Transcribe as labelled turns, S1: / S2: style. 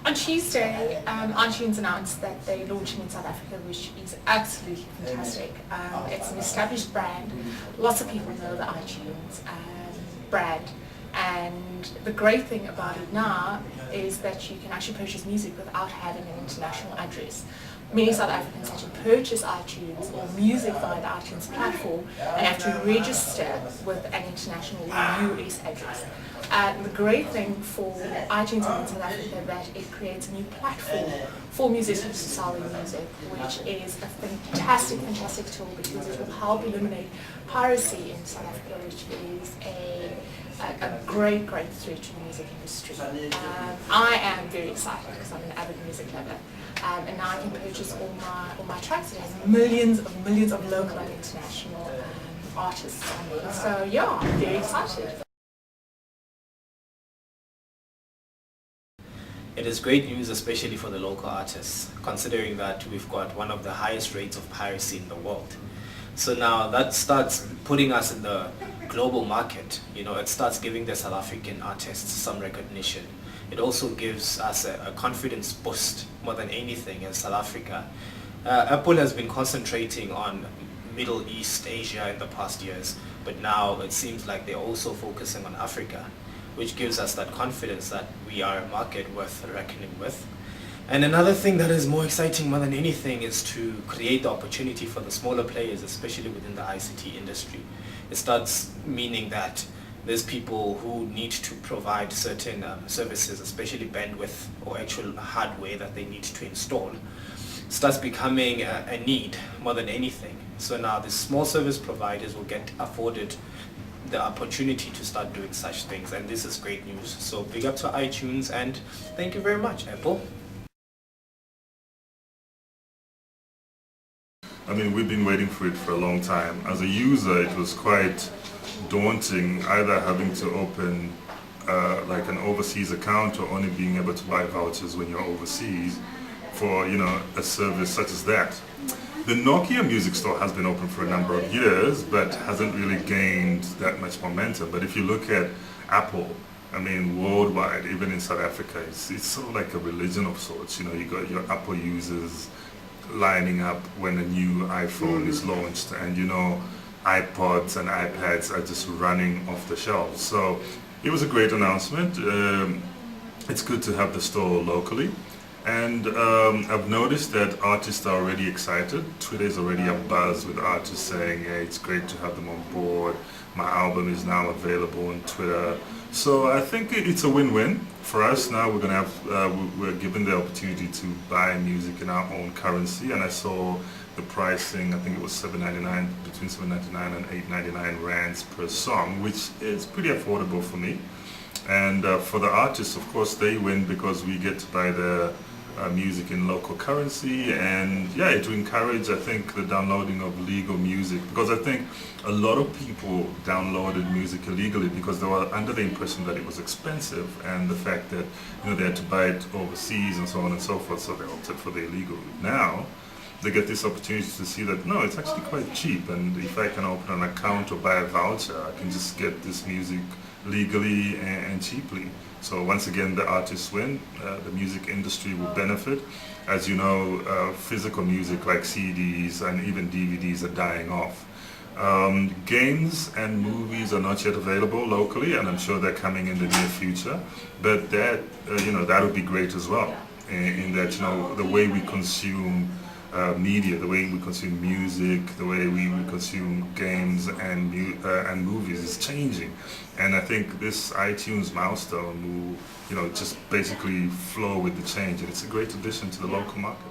S1: On Tuesday, iTunes announced that they're launching in South Africa, which is absolutely fantastic. It's an established brand. Lots of people know the iTunes brand. And the great thing about it now is that you can actually purchase music without having an international address. Many South Africans actually purchase iTunes or music via the iTunes platform and have to register with an international US address. The great thing for iTunes in South Africa is that it creates a new platform for musicians to sell their music, which is a fantastic tool because it will help eliminate piracy in South Africa, which is a great threat to the music industry. I am very excited because I'm an avid music lover, and now I can purchase all my tracks. It has millions of local and international artists on there. So yeah, I'm very excited.
S2: It is great news, especially for the local artists, considering that we've got one of the highest rates of piracy in the world. So now that starts putting us in the global market. You know, it starts giving the South African artists some recognition. It also gives us a confidence boost more than anything in South Africa. Apple has been concentrating on Middle East, Asia in the past years, but now it seems like they're also focusing on Africa, which gives us that confidence that we are a market worth reckoning with. And another thing that is more exciting more than anything is to create the opportunity for the smaller players, especially within the ICT industry. It starts meaning that there's people who need to provide certain services, especially bandwidth or actual hardware that they need to install. It starts becoming a need more than anything. So now the small service providers will get afforded the opportunity to start doing such things, and this is great news. So big up to iTunes, and thank you very much, Apple.
S3: I mean, we've been waiting for it for a long time. As a user, it was quite daunting, either having to open like an overseas account or only being able to buy vouchers when you're overseas for, you know, a service such as that. The Nokia music store has been open for a number of years, but hasn't really gained that much momentum. But if you look at Apple, I mean, worldwide, even in South Africa, it's sort of like a religion of sorts. You know, you got your Apple users lining up when a new iPhone is launched, and you know, iPods and iPads are just running off the shelves. So it was a great announcement. It's good to have the store locally. And I've noticed that artists are already excited. Twitter is already abuzz with artists saying, hey, it's great to have them on board. My album is now available on Twitter. So I think it's a win-win for us. Now we're given the opportunity to buy music in our own currency. And I saw the pricing, I think it was $7.99, between $7.99 and $8.99 rands per song, which is pretty affordable for me. And for the artists, of course, they win because we get to buy the music in local currency, and yeah, it will encourage, I think, the downloading of legal music, because I think a lot of people downloaded music illegally because they were under the impression that it was expensive, and the fact that, you know, they had to buy it overseas and so on and so forth, so they opted for the illegal. Now they get this opportunity to see that no, it's actually quite cheap, and if I can open an account or buy a voucher, I can just get this music legally and cheaply. So once again, the artists win, the music industry will benefit. As you know, physical music like CDs and even DVDs are dying off. Games and movies are not yet available locally, and I'm sure they're coming in the near future. But that, you know, that would be great as well. In that, you know, the way we consume media, the way we consume music, the way we consume games and movies is changing, and I think this iTunes milestone will, you know, just basically flow with the change, and it's a great addition to the local market.